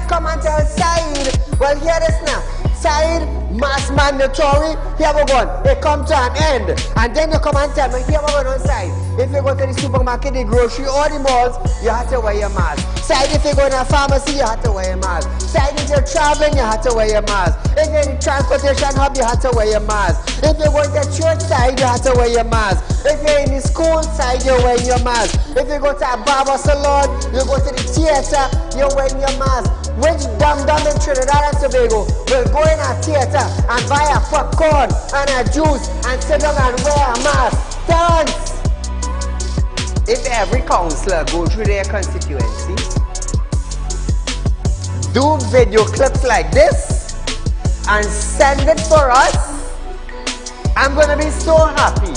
come and tell Saieed, well, hear this now. Saieed, mass mandatory, here we go. It come to an end. And then you come and tell me, here we go on Saieed. If you go to the supermarket, the grocery, or the malls, you have to wear your mask. Saieed, if you go to a pharmacy, you have to wear your mask. Saieed, if you're traveling, you have to wear your mask. If you're in the transportation hub, you have to wear your mask. If you're going to church side, you have to wear your mask. If you're in the school side, you're wearing your mask. If you go to a barber salon, you go to the theater, you're wearing your mask. Which dum-dum in Trinidad and Tobago will go in a theater and buy a popcorn and a juice and sit down and wear a mask? Terrence! If every councillor go through their constituency, do video clips like this and send it for us, I'm gonna be so happy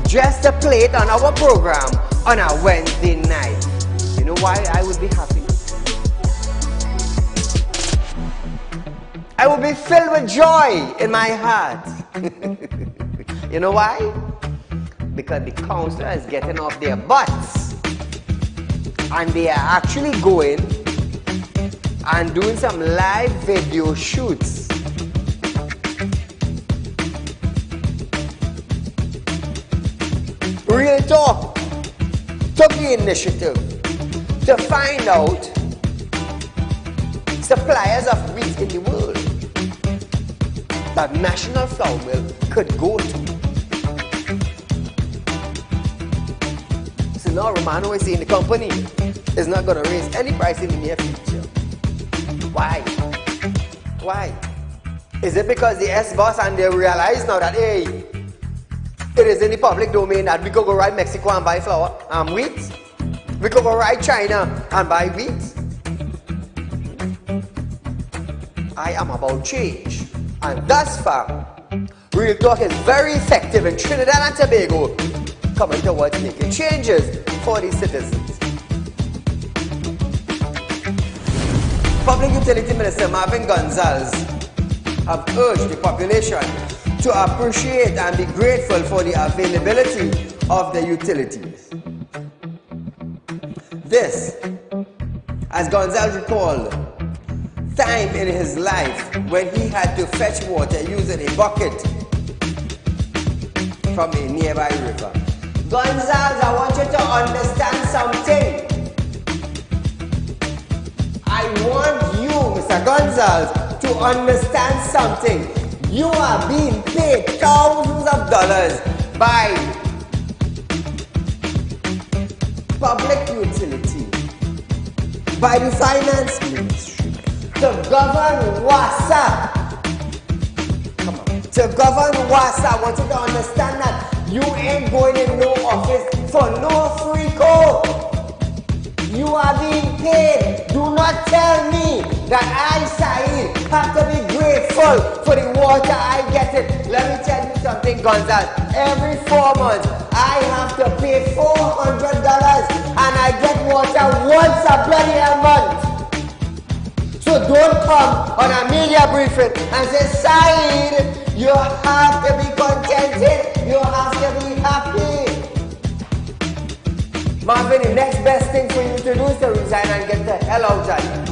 just to play it on our program on a Wednesday night. You know why I would be happy? I will be filled with joy in my heart. You know why? Because the councillor is getting off their butts and they are actually going and doing some live video shoots. Real Talk took the initiative to find out suppliers of wheat in the world that National Flour Mill could go to. So now Romano is saying the company is not going to raise any price in the near future. Why? Why? Is it because the S-boss and they realize now that, hey, it is in the public domain that we could go right Mexico and buy flour and wheat? We could go right China and buy wheat? I am about change. And thus far, Real Talk is very effective in Trinidad and Tobago coming towards making changes for the citizens. Public Utility Minister Marvin Gonzalez have urged the population to appreciate and be grateful for the availability of the utilities. This, as Gonzalez recalled, time in his life when he had to fetch water using a bucket from a nearby river. Gonzalez, I want you to understand something. I want you, Mr. Gonzalez, to understand something. You are being paid thousands of dollars by public utility, by the finance ministry, to govern WASA. Come on. To govern WASA, I want you to understand that you ain't going in no office for no free code. You are being paid. Do not tell me that I, Saieed, have to be grateful for the water I get it. Let me tell you something, Gonzalez. Every 4 months, I have to pay $400 and I get water once a bloody month. So don't come on a media briefing and say, Saieed, you have to be contented. You have to be happy. Marvin, the next best thing for you to do is to resign and get the hell out of here.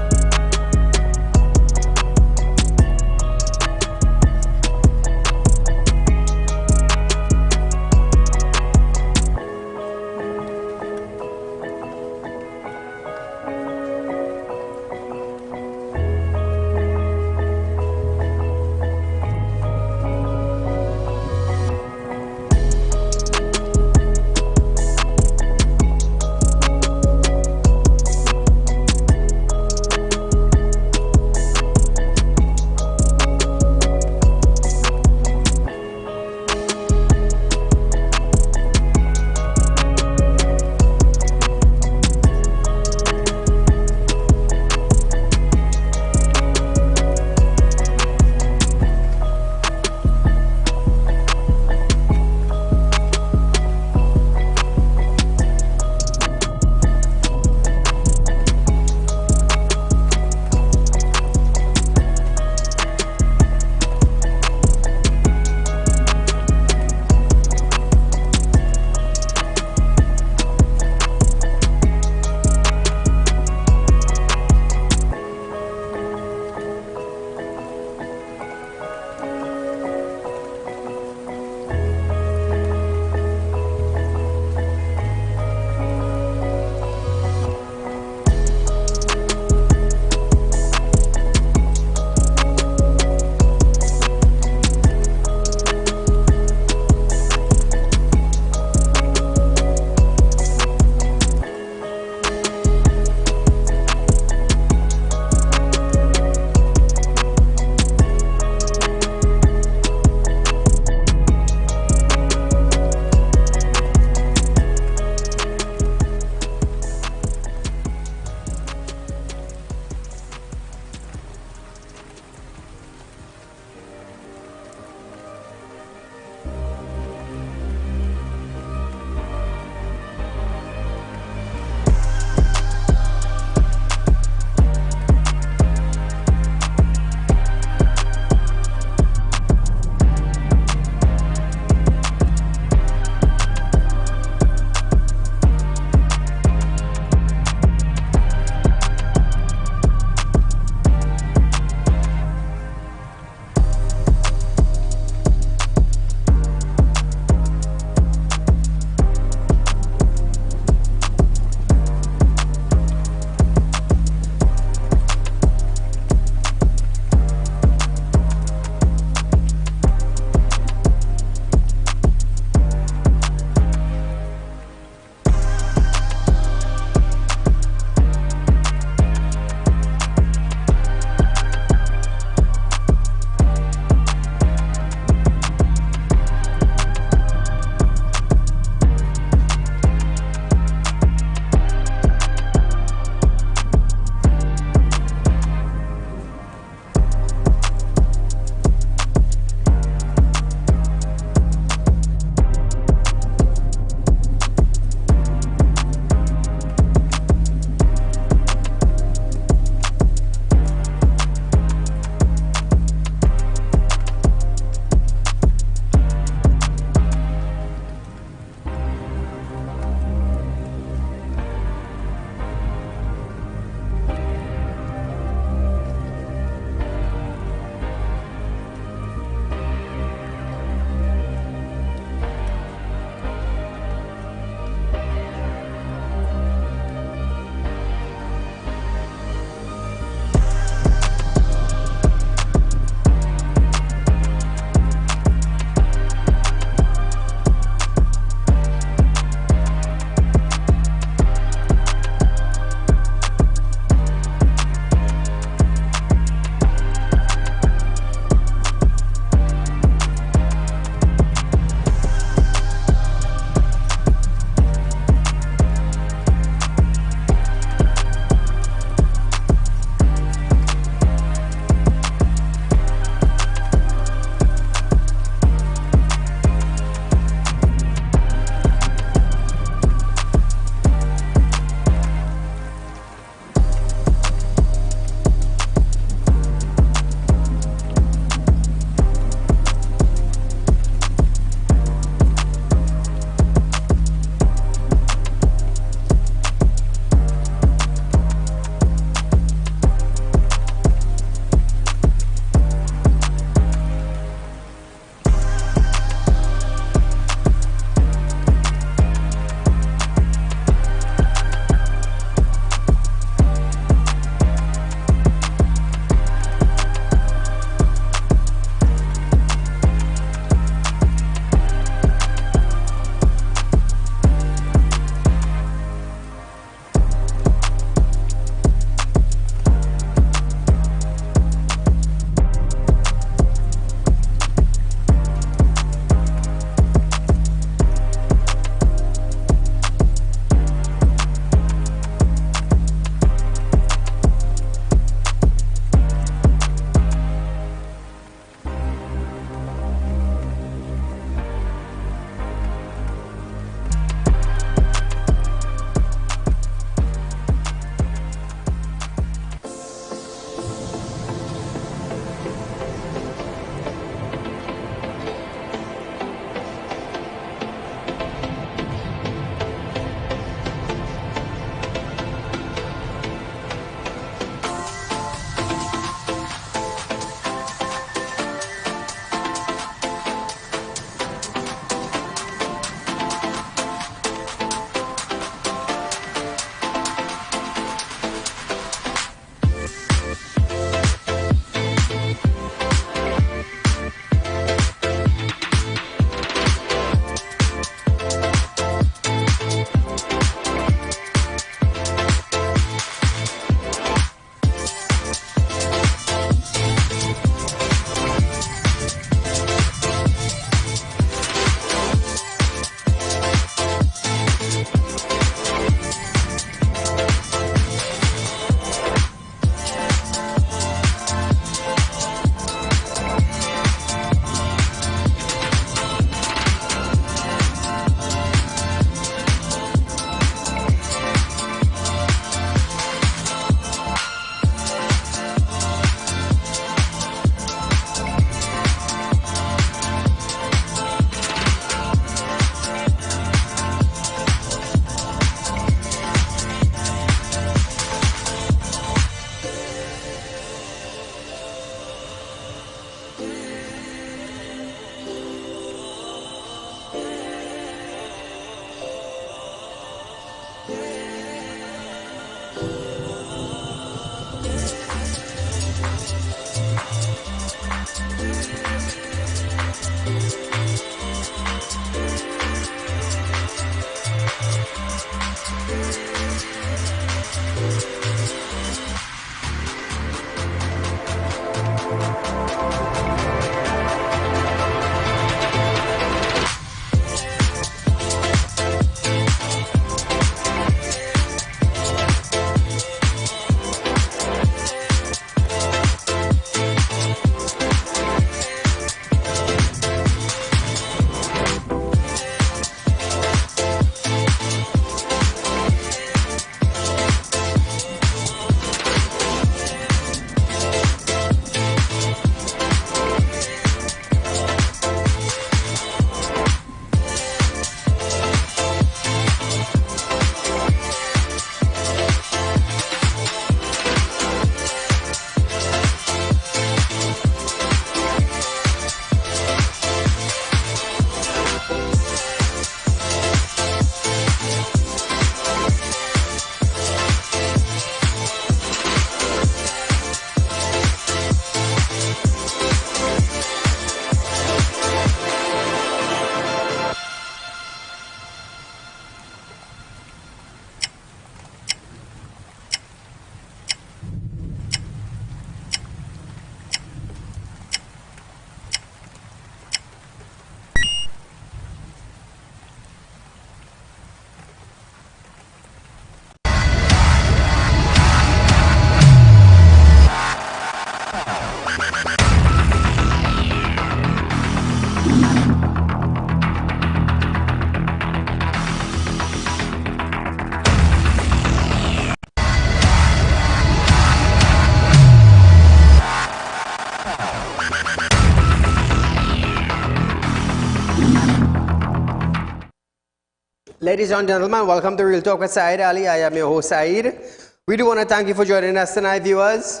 Ladies and gentlemen, welcome to Real Talk with Saieed Ali. I am your host, Saeed. We do want to thank you for joining us tonight, viewers.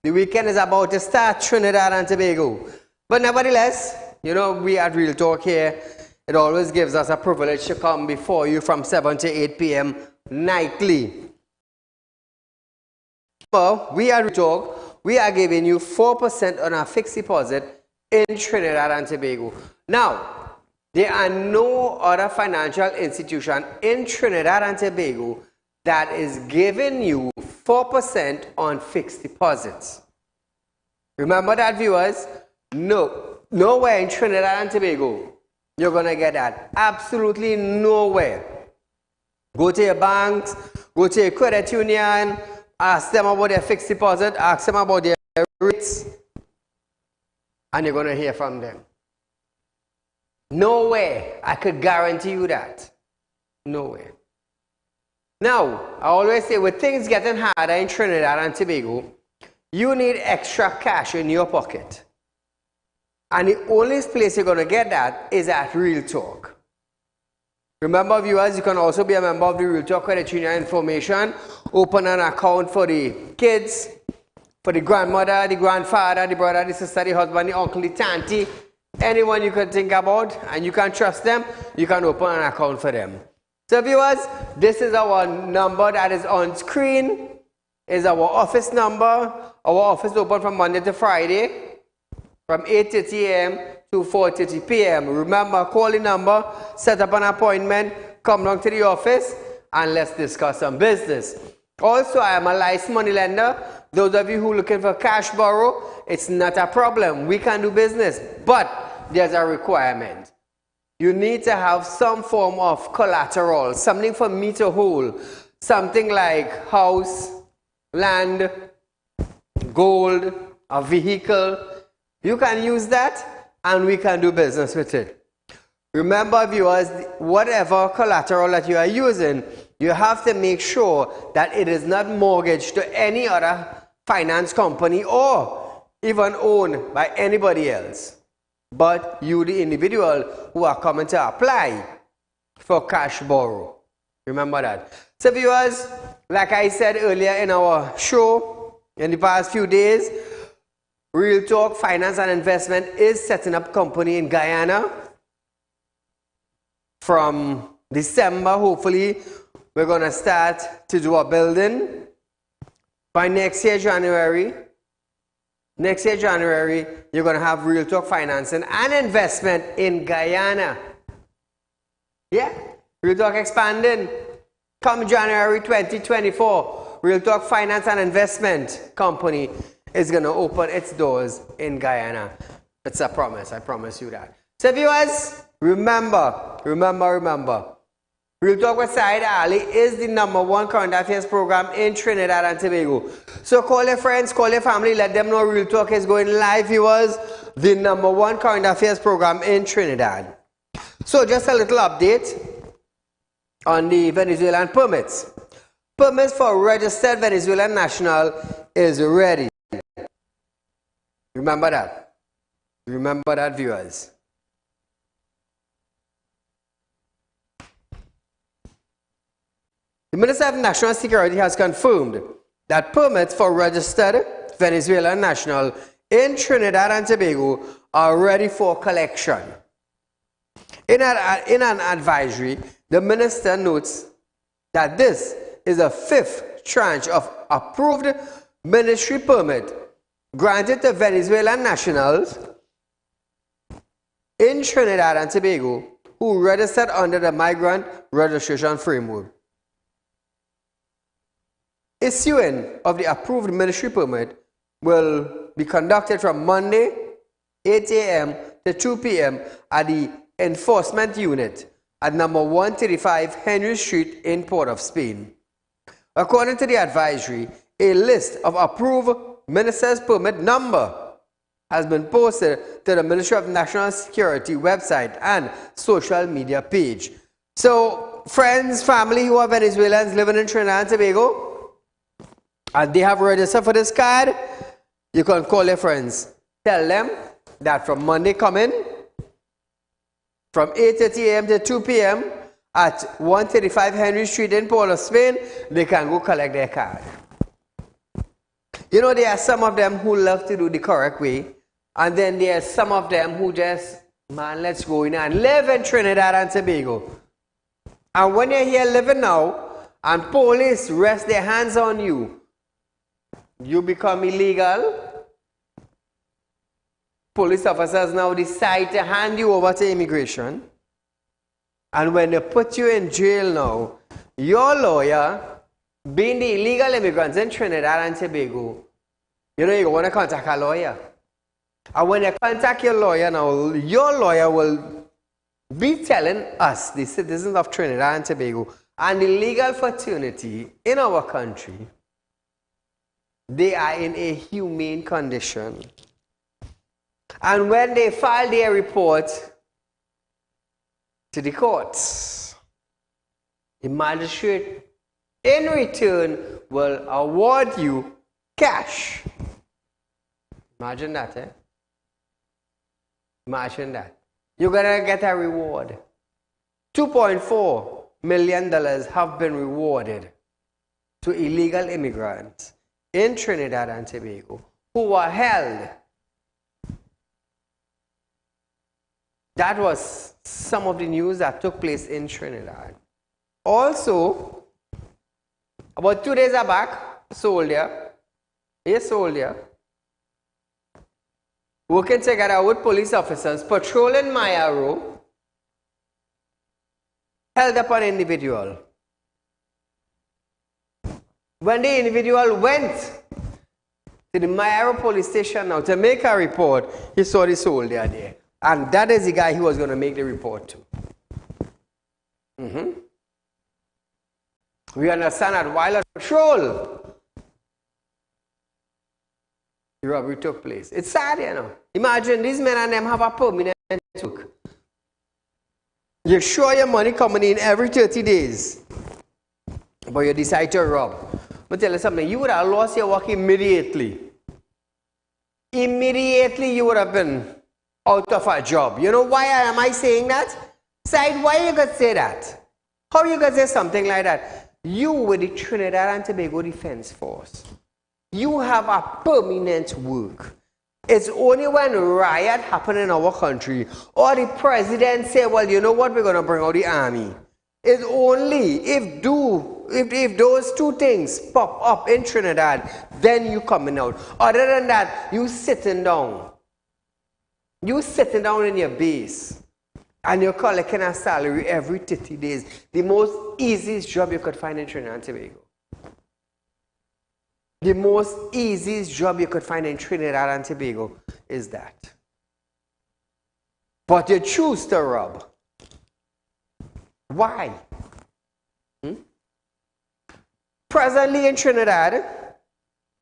The weekend is about to start, Trinidad and Tobago. But nevertheless, you know, we at Real Talk here, it always gives us a privilege to come before you from 7 to 8 p.m. nightly. We at Real Talk, we are giving you 4% on our fixed deposit in Trinidad and Tobago. Now, there are no other financial institution in Trinidad and Tobago that is giving you 4% on fixed deposits. Remember that, viewers? No, nowhere in Trinidad and Tobago you're going to get that. Absolutely nowhere. Go to your banks, go to your credit union, ask them about their fixed deposit, ask them about their rates, and you're going to hear from them. Nowhere. I could guarantee you that. Nowhere. Now, I always say, with things getting harder in Trinidad and Tobago, you need extra cash in your pocket. And the only place you're going to get that is at Real Talk. Remember, viewers, you can also be a member of the Real Talk Credit Union Information. Open an account for the kids, for the grandmother, the grandfather, the brother, the sister, the husband, the uncle, the auntie. Anyone you can think about and you can trust them, you can open an account for them. So viewers, this is our number that is on screen. Is our office number. Our office is open from Monday to Friday from 8:30 a.m. to 4:30 p.m. Remember, call the number, set up an appointment, come down to the office and let's discuss some business. Also, I am a licensed money lender. Those of you who are looking for cash borrow, it's not a problem. We can do business, but there's a requirement. You need to have some form of collateral, something for me to hold, something like house, land, gold, a vehicle. You can use that and we can do business with it. Remember, viewers, whatever collateral that you are using, you have to make sure that it is not mortgaged to any other finance company or even owned by anybody else, but you, the individual who are coming to apply for cash borrow. Remember that. So viewers, like I said earlier in our show, in the past few days, Real Talk Finance and Investment is setting up company in Guyana. From December, hopefully, we're going to start to do a building. By next year, January, you're going to have Real Talk Financing and Investment in Guyana. Yeah, Real Talk expanding. Come January 2024, Real Talk Finance and Investment Company is going to open its doors in Guyana. It's a promise, I promise you that. So viewers, remember, Real Talk with Saieed Ali is the #1 current affairs program in Trinidad and Tobago. So call your friends, call your family, let them know Real Talk is going live, viewers. The #1 current affairs program in Trinidad. So just a little update on the Venezuelan permits. Permits for registered Venezuelan national is ready. Remember that. Remember that, viewers. The Minister of National Security has confirmed that permits for registered Venezuelan national in Trinidad and Tobago are ready for collection. In an advisory, the minister notes that this is a 5th tranche of approved ministry permit granted to Venezuelan nationals in Trinidad and Tobago who registered under the Migrant Registration Framework. Issuing of the approved ministry permit will be conducted from Monday, 8 a.m. to 2 p.m. at the Enforcement Unit at number 135 Henry Street in Port of Spain. According to the advisory, a list of approved minister's permit number has been posted to the Ministry of National Security website and social media page. So, friends, family who are Venezuelans living in Trinidad and Tobago, and they have registered for this card, you can call your friends. Tell them that from Monday coming, from 8:30 a.m. to 2 p.m. at 135 Henry Street in Port of Spain, they can go collect their card. You know, there are some of them who love to do the correct way, and then there are some of them who just, man, let's go in and live in Trinidad and Tobago. And when you're here living now, and police rest their hands on you, you become illegal. Police officers now decide to hand you over to immigration. And when they put you in jail now, your lawyer, being the illegal immigrants in Trinidad and Tobago, you know, you want to contact a lawyer. And when you contact your lawyer now, your lawyer will be telling us, the citizens of Trinidad and Tobago, and the legal fraternity in our country, they are in a humane condition. And when they file their report to the courts, the magistrate in return will award you cash. Imagine that, eh? Imagine that. You're going to get a reward. $2.4 million have been rewarded to illegal immigrants in Trinidad and Tobago who were held. That was some of the news that took place in Trinidad. Also, about 2 days back, a soldier, working together with police officers, patrolling Maya Row, held up an individual. When the individual went to the Maya Row police station now to make a report, he saw the soldier there. And that is the guy he was going to make the report to. We understand that while on patrol, the robbery took place. It's sad, you know. Imagine these men and them have a permanent work. You show your money coming in every 30 days, but you decide to rob. But tell you something, you would have lost your work immediately. Immediately you would have been out of a job. You know why am I saying that? Said, why you could say that? How you could say something like that? You with the Trinidad and Tobago Defense Force, you have a permanent work. It's only when riot happen in our country or the president say, well, you know what, we're going to bring out the army. It's only if those two things pop up in Trinidad, then you coming out. Other than that, you sitting down. You sitting down in your base and you're collecting a salary every 30 days. The most easiest job you could find in Trinidad and Tobago. The most easiest job you could find in Trinidad and Tobago is that. But you choose to rob. Why? Presently in Trinidad,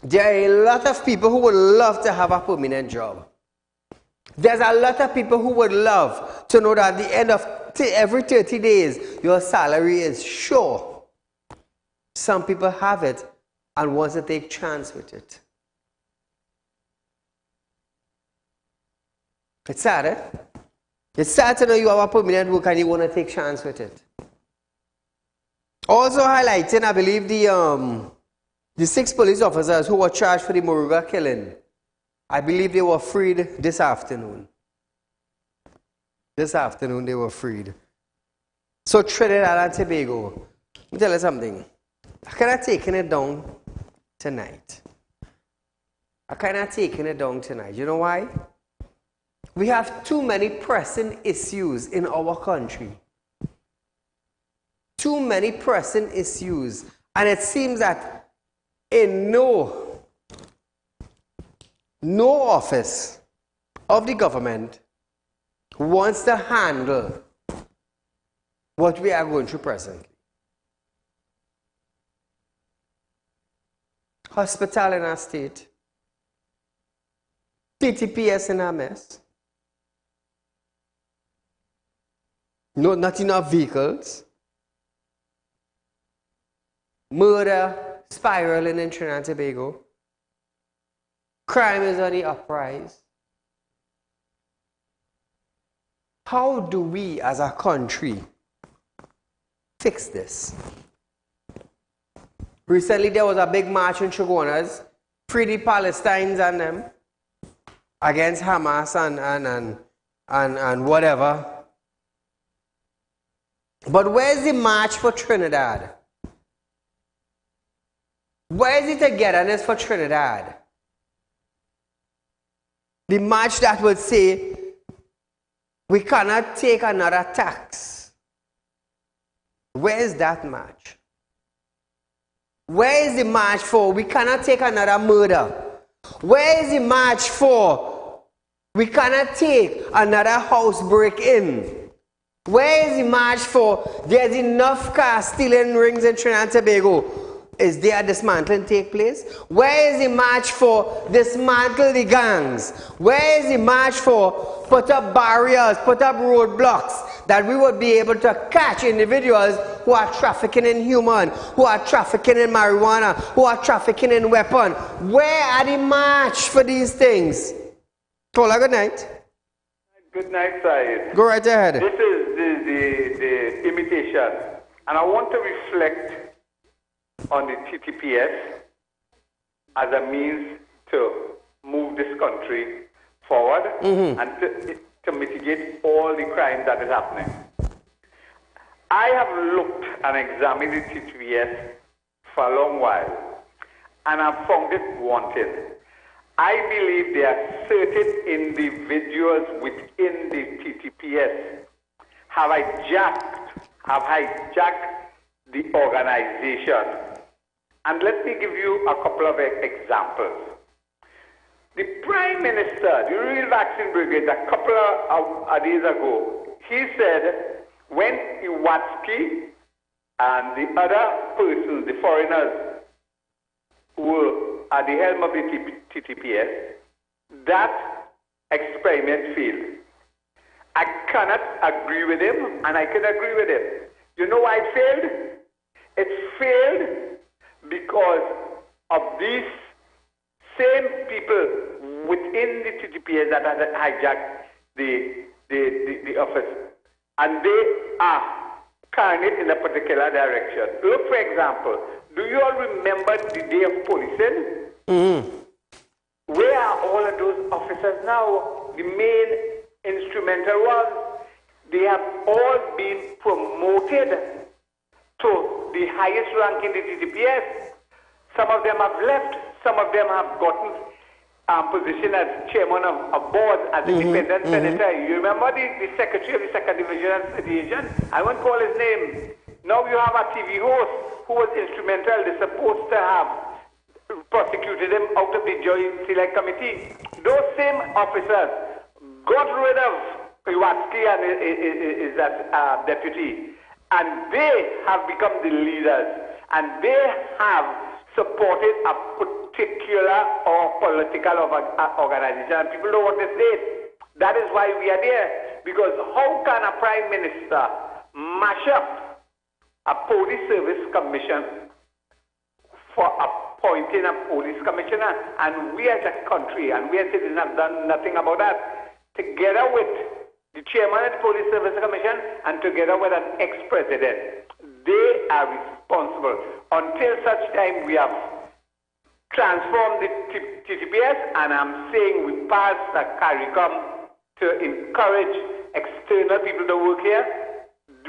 there are a lot of people who would love to have a permanent job. There's a lot of people who would love to know that at the end of every 30 days, your salary is sure. Some people have it and want to take chance with it. It's sad, eh? It's sad to know you have a permanent work and you want to take chance with it. Also highlighting, I believe, the 6 police officers who were charged for the Moruga killing. I believe they were freed this afternoon. This afternoon they were freed. So Trinidad and Tobago, let me tell you something. I kind of taking it down tonight. You know why? We have too many pressing issues in our country. Too many pressing issues. And it seems that in no office of the government wants to handle what we are going through presently. Hospital in our state, PTPS in our mess, not enough vehicles, murder spiraling in Trinidad and Tobago, crime is on the uprise. How do we as a country fix this. Recently there was a big march in Shogunas, free the Palestinians and them, against Hamas and whatever. But where's the march for Trinidad? Where is the togetherness for Trinidad? The march that would say, we cannot take another tax. Where is that march? Where is the march for, we cannot take another murder? Where is the march for, we cannot take another house break-in? Where is the march for, there's enough car stealing rings in Trinidad and Tobago? Is there dismantling take place? Where is the march for dismantle the gangs? Where is the march for put up barriers, put up roadblocks that we would be able to catch individuals who are trafficking in human, who are trafficking in marijuana, who are trafficking in weapons? Where are the march for these things? Tola, good night. Good night, Saeed. Go right ahead. This is the imitation, and I want to reflect on the TTPS as a means to move this country forward and to mitigate all the crime that is happening. I have looked and examined the TTPS for a long while, and I've found it wanting. I believe there are certain individuals within the TTPS have hijacked the organization. And let me give you a couple of examples. The Prime Minister, the Real Vaccine Brigade, a couple of days ago, he said when Iwatsky and the other persons, the foreigners, were at the helm of the TTPS, that experiment failed. I cannot agree with him, and I can agree with him. You know why it failed? It failed because of these same people within the TTPS that had hijacked the office, and they are carrying it in a particular direction. Look, for example, do you all remember the day of policing? Where are all of those officers now? The main instrumental ones, they have all been promoted to the highest rank in the TTPS. Some of them have left. Some of them have gotten position as chairman of board, as independent senator. You remember the secretary of the 2nd Division? I won't call his name. Now you have a TV host who was instrumental. They're supposed to have prosecuted him out of the Joint Select Committee. Those same officers got rid of Iwatsky and his deputy, and they have become the leaders, and they have supported a particular or political organization, and people know what they say. That is why we are there, because how can a prime minister mash up a police service commission for appointing a police commissioner, and we as a country and we as citizens have done nothing about that, together with the chairman of the Police Service Commission and together with an ex-president? They are responsible. Until such time we have transformed the TTPS, and I'm saying we passed a CARICOM to encourage external people to work here.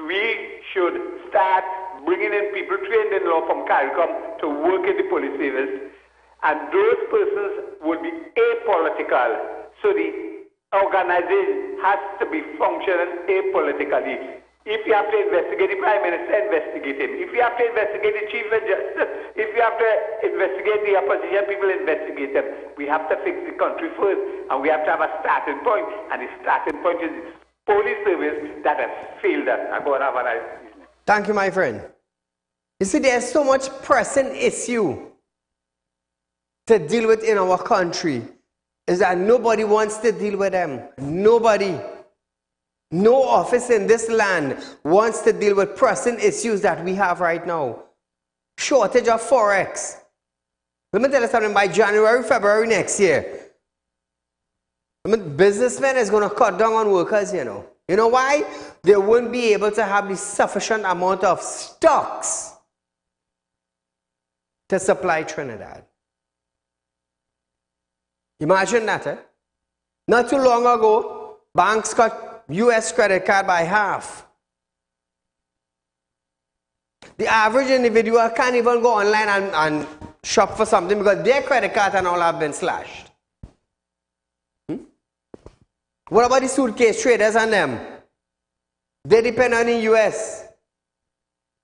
We should start bringing in people trained in law from CARICOM to work in the police service, and those persons will be apolitical. So the organization has to be functioning apolitically. If you have to investigate the Prime Minister, investigate him. If you have to investigate the Chief of Justice, if you have to investigate the opposition people, investigate them. We have to fix the country first, and we have to have a starting point, and the starting point is the police service that has failed us. I'm going to have a nice evening. Thank you, my friend. You see, there's so much pressing issue to deal with in our country, is that nobody wants to deal with them. Nobody. No office in this land wants to deal with pressing issues that we have right now. Shortage of Forex. Let me tell you something, by January, February next year, businessmen is going to cut down on workers, you know. You know why? They won't be able to have the sufficient amount of stocks to supply Trinidad. Imagine that, eh? Not too long ago, banks cut US credit card by half. The average individual can't even go online and shop for something because their credit card and all have been slashed. What about the suitcase traders and them? They depend on the US.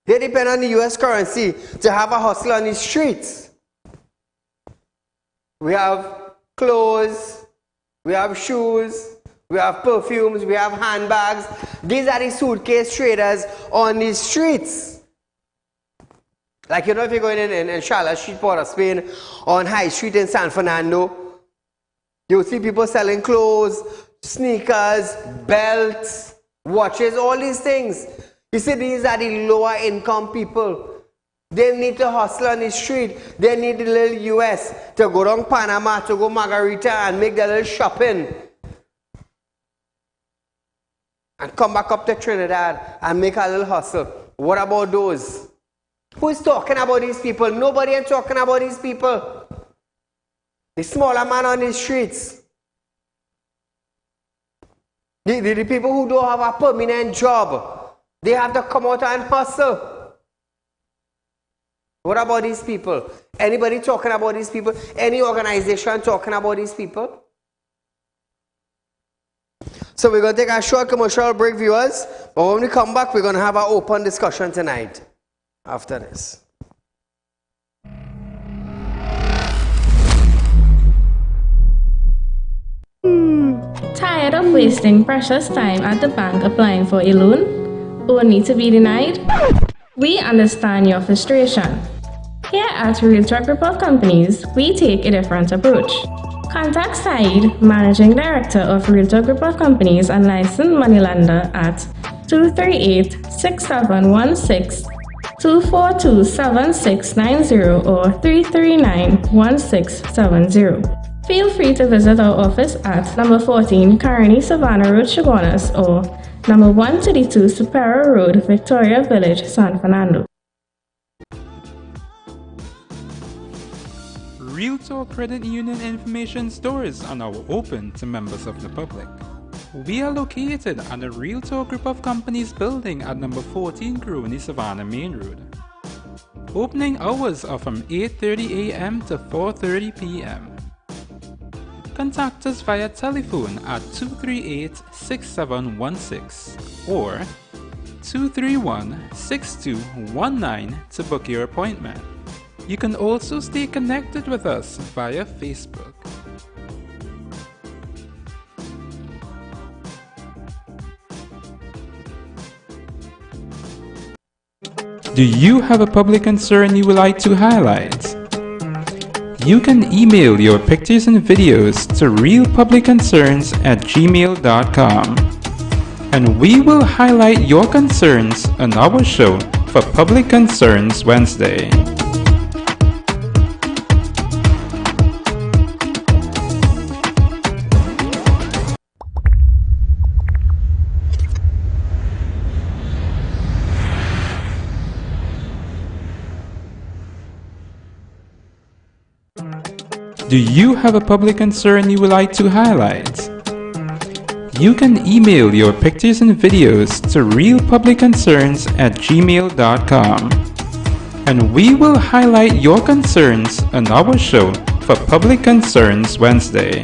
They depend on the US currency to have a hustle on the streets. We have clothes, we have shoes, we have perfumes, we have handbags. These are the suitcase traders on the streets. Like, you know, if you're going in Charlotte Street, Port of Spain, on High Street in San Fernando, you'll see people selling clothes, sneakers, belts, watches, all these things. You see, these are the lower income people. They need to hustle on the street. They need the little US to go down Panama, to go Margarita and make their little shopping. And come back up to Trinidad and make a little hustle. What about those? Who is talking about these people? Nobody is talking about these people. The smaller man on the streets. The people who don't have a permanent job. They have to come out and hustle. What about these people? Anybody talking about these people? Any organization talking about these people? So we're going to take a short commercial break, viewers. But when we come back, we're going to have an open discussion tonight. After this. Tired of wasting precious time at the bank applying for a loan, only to be denied? We understand your frustration. Here at Realtalk Group of Companies, we take a different approach. Contact Saieed, Managing Director of Realtalk Group of Companies and licensed moneylender at 238-6716, 242-7690 or 339-1670. Feel free to visit our office at number 14 Carney Savannah Road, Chaguanas, or number 132 Superior Road, Victoria Village, San Fernando. Realtalk Credit Union information stores are now open to members of the public. We are located at the Realtalk Group of Companies building at number 14 Carney Savannah Main Road. Opening hours are from 8:30 a.m. to 4:30 p.m. Contact us via telephone at 238-6716 or 231-6219 to book your appointment. You can also stay connected with us via Facebook. Do you have a public concern you would like to highlight? You can email your pictures and videos to realpublicconcerns@gmail.com, and we will highlight your concerns on our show for Public Concerns Wednesday. Do you have a public concern you would like to highlight? You can email your pictures and videos to realpublicconcerns@gmail.com, and we will highlight your concerns on our show for Public Concerns Wednesday.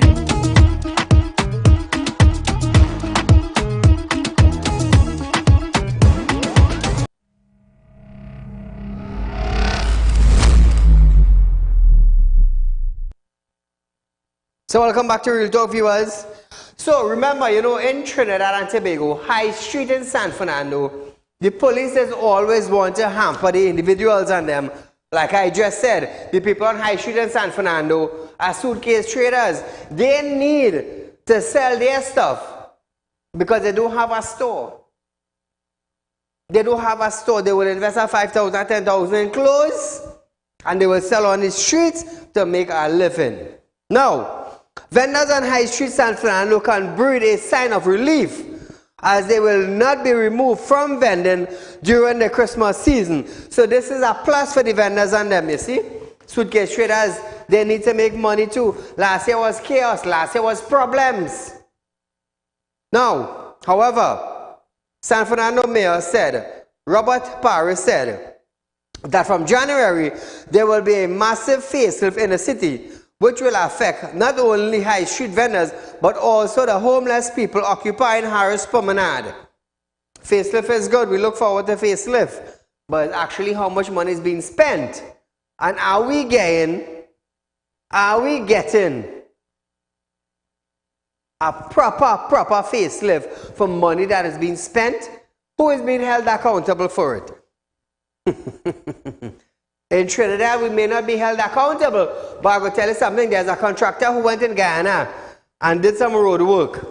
So welcome back to Real Talk, viewers. So remember, you know, in Trinidad and Tobago, High Street in San Fernando, the police is always want to hamper the individuals on them. Like I just said, the people on High Street in San Fernando are suitcase traders. They need to sell their stuff because they don't have a store. They don't have a store. They will invest $5,000, $10,000 in clothes, and they will sell on the streets to make a living. Now, vendors on High Street San Fernando can breathe a sign of relief as they will not be removed from vending during the Christmas season. So this is a plus for the vendors and them, you see. Suitcase traders, they need to make money too. Last year was chaos. Last year was problems. Now, however, San Fernando Mayor said, Robert Paris said, that from January, there will be a massive facelift in the city, which will affect not only high street vendors, but also the homeless people occupying Harris Promenade. Facelift is good. We look forward to facelift. But actually, how much money is being spent? And are we getting a proper facelift for money that is being spent? Who is being held accountable for it? In Trinidad, we may not be held accountable, but I will tell you something. There's a contractor who went in Guyana and did some road work.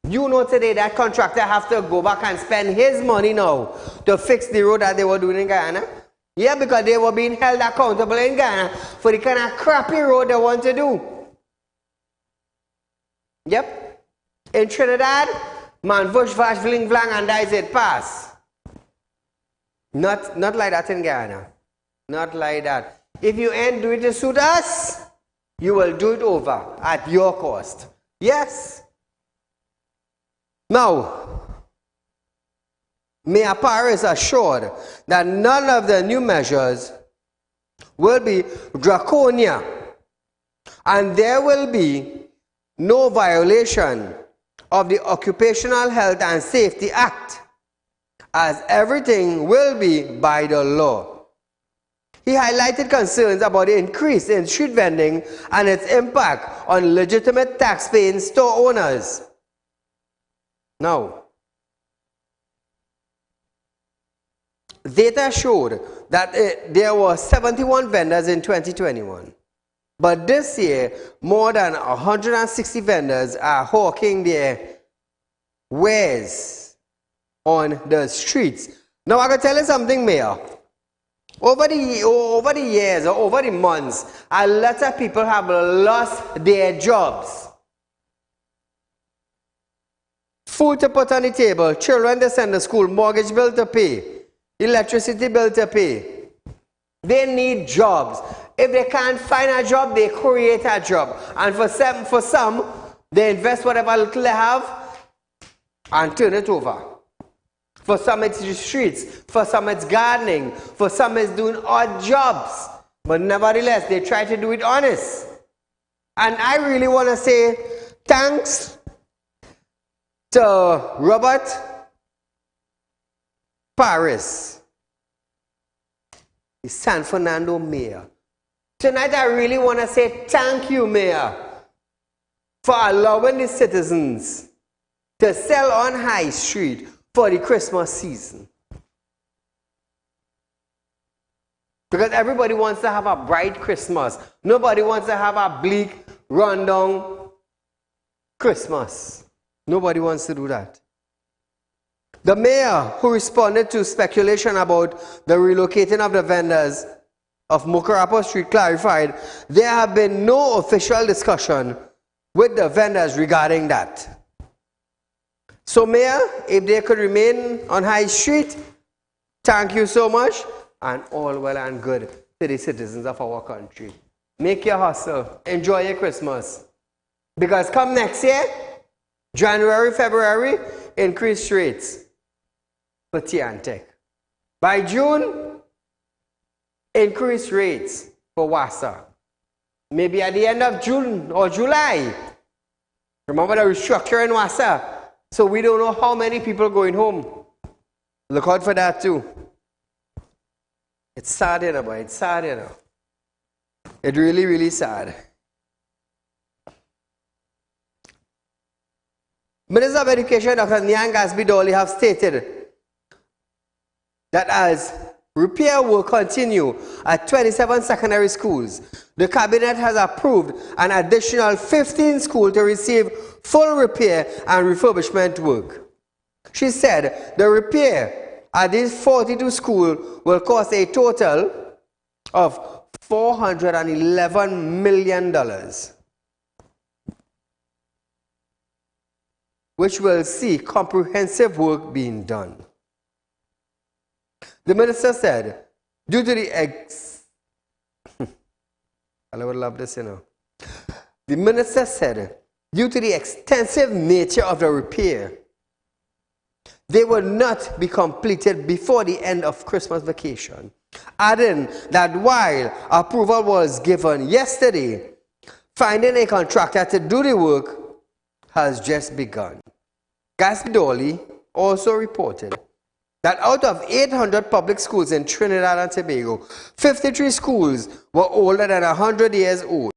You know today that contractor have to go back and spend his money now to fix the road that they were doing in Guyana. Yeah, because they were being held accountable in Guyana for the kind of crappy road they want to do. Yep. In Trinidad, man, vush, vash, vling, vlang, and that is it, pass. Not like that in Guyana. Not like that. If you ain't doing it to suit us, you will do it over at your cost. Yes. Now, Mayor Paris assured that none of the new measures will be draconian, and there will be no violation of the Occupational Health and Safety Act, as everything will be by the law. He highlighted concerns about the increase in street vending and its impact on legitimate tax-paying store owners. Now, data showed that there were 71 vendors in 2021. But this year, more than 160 vendors are hawking their wares on the streets. Now, I can tell you something, Mayor. Over the years or over the months, a lot of people have lost their jobs. Food to put on the table, children to send to school, mortgage bill to pay, electricity bill to pay. They need jobs. If they can't find a job, they create a job. And for some, they invest whatever little they have and turn it over. For some, it's the streets. For some, it's gardening. For some, it's doing odd jobs. But nevertheless, they try to do it honest. And I really want to say thanks to Robert Paris, the San Fernando Mayor. Tonight, I really want to say thank you, Mayor, for allowing the citizens to sell on High Street for the Christmas season. Because everybody wants to have a bright Christmas. Nobody wants to have a bleak, rundown Christmas. Nobody wants to do that. The mayor, who responded to speculation about the relocating of the vendors of Mukarapo Street, clarified there have been no official discussion with the vendors regarding that. So, Mayor, if they could remain on High Street, thank you so much, and all well and good to the citizens of our country. Make your hustle. Enjoy your Christmas. Because come next year, January, February, increased rates for tea and tech. By June, increased rates for WASA. Maybe at the end of June or July. Remember the restructuring WASA? So we don't know how many people going home. Look out for that too. It's sad, you know, boy. It's sad, you know. It's really, really sad. Minister of Education, Dr. Nyang Gasbidoli, have stated that as repair will continue at 27 secondary schools, the Cabinet has approved an additional 15 schools to receive full repair and refurbishment work. She said the repair at these 42 schools will cost a total of $411 million. which will see comprehensive work being done. The minister said, due to the I would love this, you know. The minister said, due to the extensive nature of the repair, they will not be completed before the end of Christmas vacation, adding that while approval was given yesterday, finding a contractor to do the work has just begun. Saieed also reported that out of 800 public schools in Trinidad and Tobago, 53 schools were older than 100 years old.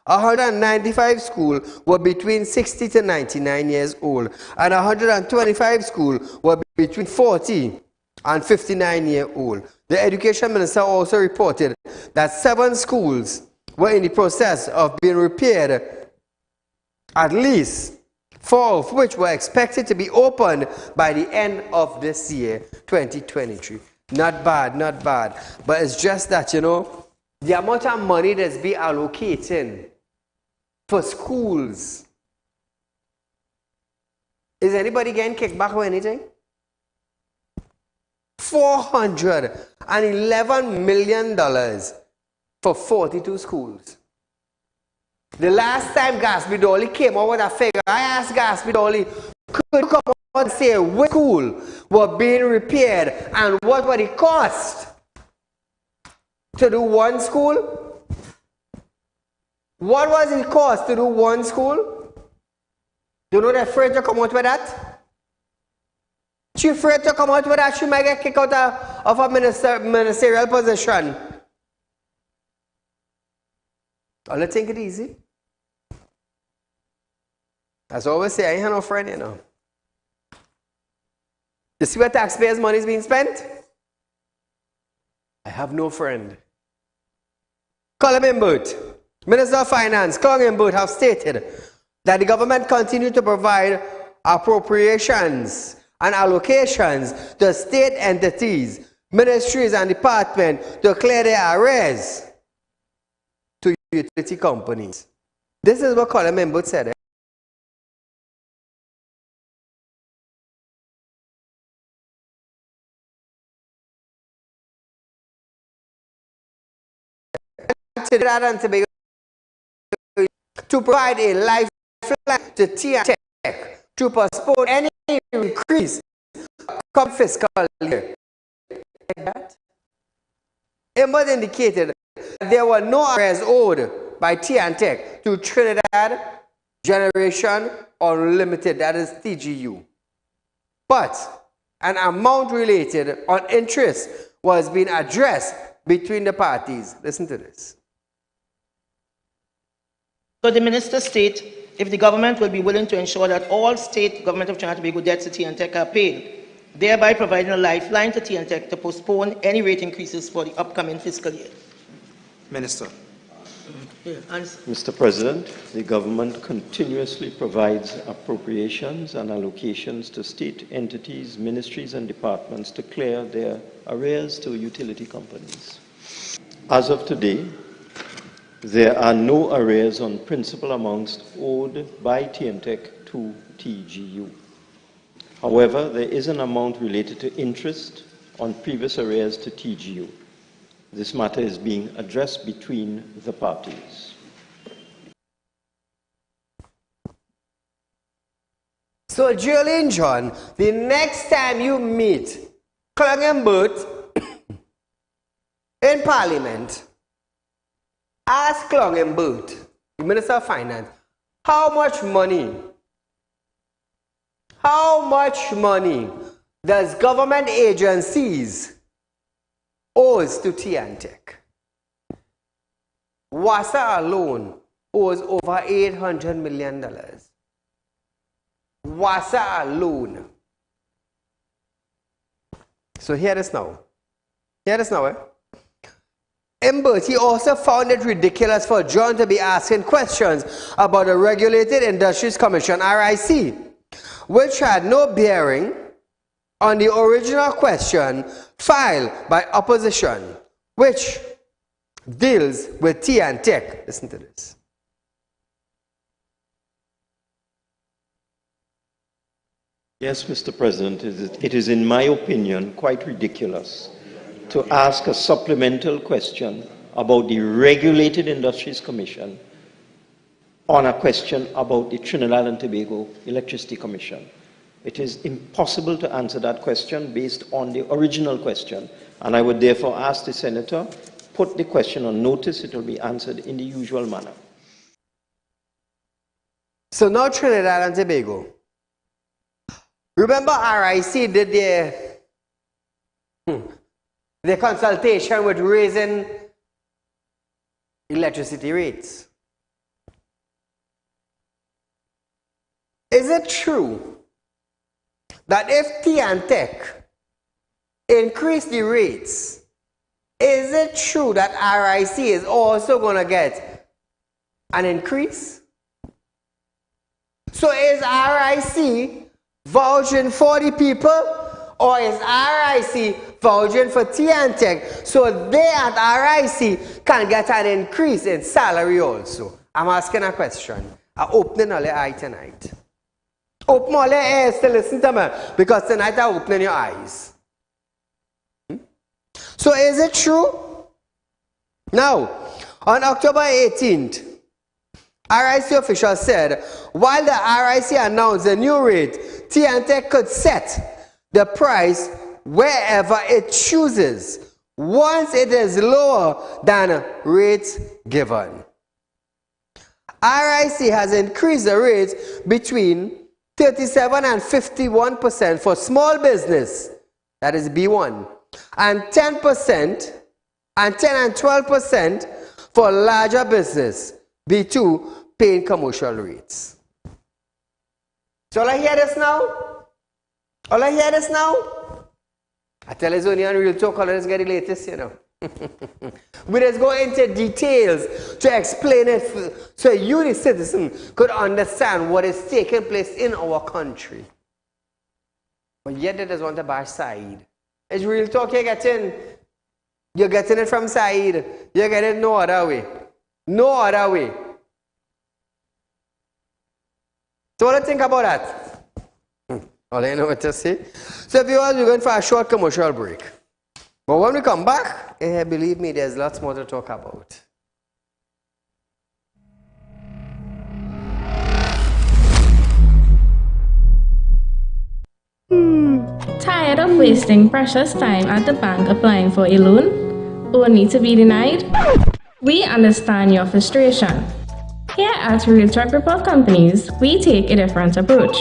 195 schools were between 60 to 99 years old, and 125 schools were between 40 and 59 years old. The education minister also reported that 7 schools were in the process of being repaired, at least 4 of which were expected to be opened by the end of this year, 2023. Not bad, not bad. But it's just that, you know, the amount of money that's being allocated for schools. Is anybody getting kickback or anything? $411 million for 42 schools. The last time Saieed Ali came out with a figure, I asked Saieed Ali, could you come out and say which school were being repaired and what were the cost to do one school? What was the cost to do one school? Do you know they're afraid to come out with that? She's afraid to come out with that. She might get kicked out of a ministerial position. I'll take it easy. As I always say, I ain't have no friend, you know. You see where taxpayers' money is being spent? I have no friend. Colin Minister of Finance, Colin have stated that the government continue to provide appropriations and allocations to state entities, ministries and departments to clear their arrears to utility companies. This is what Colin said. To provide a lifeline to TNTech to postpone any increase come fiscal year. Like that. Emma indicated that there were no arrears owed by TNTech to Trinidad Generation Unlimited, that is TGU. But an amount related on interest was being addressed between the parties. Listen to this. So the minister states if the government will be willing to ensure that all state government of Trinidad and Tobago debts to TNTech are paid, thereby providing a lifeline to TNTech to postpone any rate increases for the upcoming fiscal year. Minister. Mr. President, the government continuously provides appropriations and allocations to state entities, ministries and departments to clear their arrears to utility companies. As of today, there are no arrears on principal amounts owed by TNTech to TGU. However, there is an amount related to interest on previous arrears to TGU. This matter is being addressed between the parties. So, Julian John, the next time you meet Clungenbert in Parliament, ask Clungenbert, the Minister of Finance, how much money does government agencies owes to TNTech? WASA alone owes over $800 million. WASA alone. So hear this now. Imbert, he also found it ridiculous for John to be asking questions about the Regulated Industries Commission, RIC, which had no bearing on the original question filed by opposition, which deals with TNTech. Listen to this. Yes, Mr. President, it is, in my opinion, quite ridiculous to ask a supplemental question about the Regulated Industries Commission on a question about the Trinidad and Tobago Electricity Commission. It is impossible to answer that question based on the original question, and I would therefore ask the Senator, put the question on notice. It will be answered in the usual manner. So now Trinidad and Tobago. Remember RIC did their consultation with raising electricity rates. Is it true that if TNTech increase the rates, is it true that RIC is also going to get an increase? So is RIC vouching for the people, or is RIC vouching for TNTech so they at RIC can get an increase in salary also? I'm asking a question. I'm opening all your eyes tonight. Open all your ears to listen to me, because tonight I'm opening your eyes. So is it true? Now, on October 18th, RIC officials said, while the RIC announced a new rate, TNTech could set the price wherever it chooses, once it is lower than rates given. RIC has increased the rates between 37 and 51% for small business, that is B1, and 10% and 10 and 12% for larger business, B2, paying commercial rates. So all I hear this now? All I hear this now? I tell you, it's only on Real Talk, all of us get the latest, you know. We just go into details to explain it so you, the citizen, could understand what is taking place in our country. But yet they just want to bash Saieed. It's Real Talk you're getting it from Saieed. You're getting it no other way. No other way. So what do you think about that? All I know what to say. So viewers, we're going for a short commercial break. But when we come back, believe me, there's lots more to talk about. Tired of wasting precious time at the bank applying for a loan, only to be denied? We understand your frustration. Here at Realtalk Group of Companies, we take a different approach.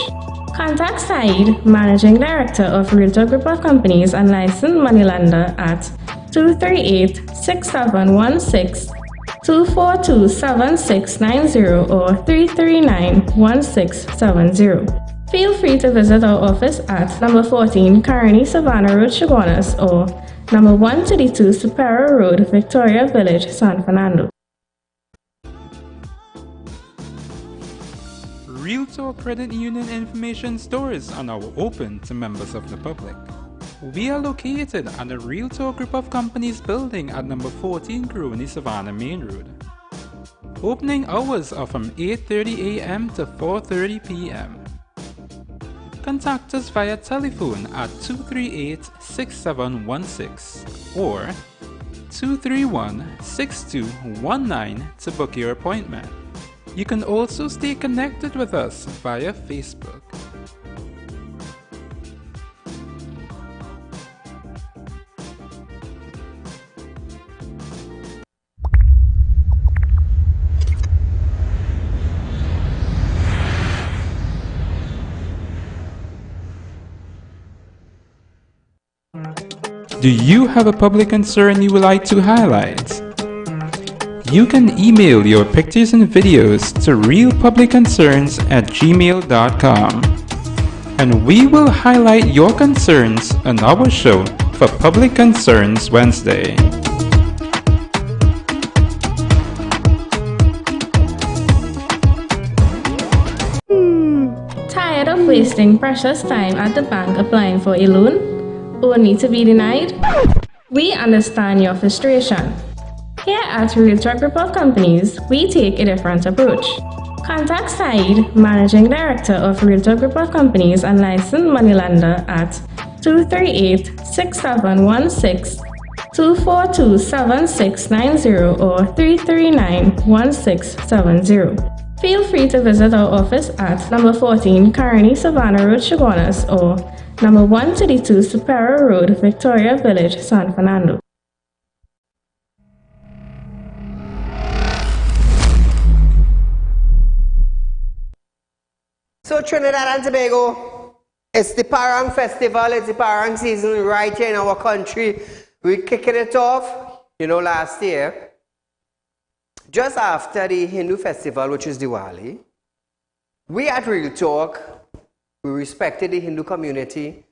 Contact Saieed, Managing Director of Realtalk Group of Companies and licensed moneylender at 238-6716, 242-7690 or 339-1670. Feel free to visit our office at number 14 Carney Savannah Road, Chaguanas, or number 132 Superior Road, Victoria Village, San Fernando. Realtalk Credit Union information stores are now open to members of the public. We are located at the Realtalk Group of Companies building at number 14 Crony Savannah Main Road. Opening hours are from 8:30 a.m. to 4:30 p.m. Contact us via telephone at 238-6716 or 231-6219 to book your appointment. You can also stay connected with us via Facebook. Do you have a public concern you would like to highlight? You can email your pictures and videos to realpublicconcerns@gmail.com, and we will highlight your concerns on our show for Public Concerns Wednesday. Tired of wasting precious time at the bank applying for a loan, only to be denied? We understand your frustration. Here at Realtalk Group of Companies, we take a different approach. Contact Saieed, Managing Director of Realtor Group of Companies and Licensed Moneylender at 238-6716, 242-7690 or 339-1670. Feel free to visit our office at number 14 Carney Savannah Road, Chaguanas, or number 132 Superior Road, Victoria Village, San Fernando. So Trinidad and Tobago, it's the Parang Festival, it's the Parang season right here in our country. We're kicking it off, last year, just after the Hindu festival, which is Diwali. We at Real Talk, we respected the Hindu community.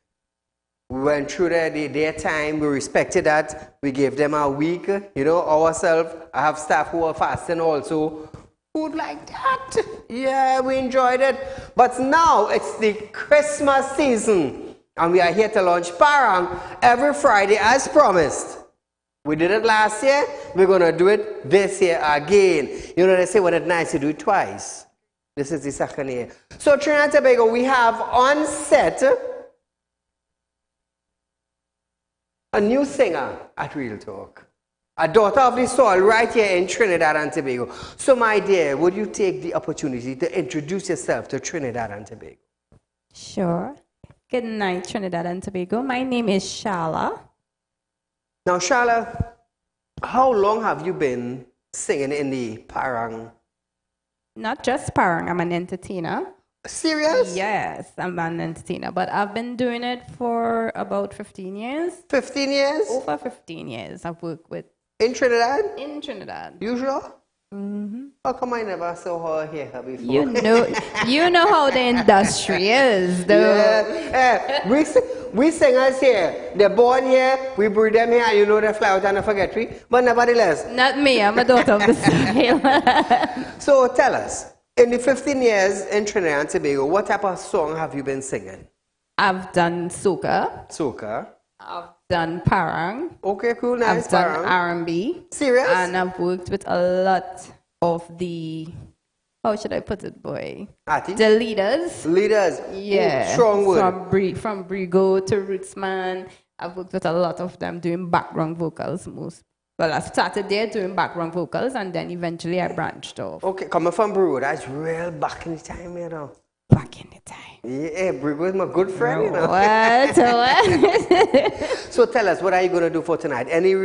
We went through their time, we respected that. We gave them a week, ourselves. I have staff who are fasting also. Food like that. Yeah, we enjoyed it. But now it's the Christmas season. And we are here to launch Parang every Friday as promised. We did it last year. We're going to do it this year again. They say when it's nice, you do it twice. This is the second year. So Trinidad and Tobago, we have on set a new singer at Real Talk. A daughter of the soil right here in Trinidad and Tobago. So my dear, would you take the opportunity to introduce yourself to Trinidad and Tobago? Sure. Good night, Trinidad and Tobago. My name is Shala. Now, Shala, how long have you been singing in the Parang? Not just Parang, I'm an entertainer. Serious? Yes, I'm an entertainer, but I've been doing it for about 15 years. 15 years? Over 15 years I've worked with. In Trinidad? In Trinidad. You sure? Mm-hmm. How come I never saw her here before? You know how the industry is, though. Yeah. We singers here, they're born here, we breed them here, and they fly out and forget we. But nevertheless. Not me, I'm a daughter of the soil. So tell us, in the 15 years in Trinidad and Tobago, what type of song have you been singing? I've done soca. Soca. I've done Parang. Okay, cool, nice. I've done R&B. Serious? And I've worked with a lot of the, how should I put it, boy? Artists? The leaders. Leaders. Yeah. Ooh, strong word. From Brigo to Rootsman. I've worked with a lot of them doing background vocals Well, I started there doing background vocals, and then eventually I branched off. Okay, coming from Brigo, that's real back in the time, Back in the time. Yeah, Brigo is my good friend, What? So tell us, what are you going to do for tonight? Any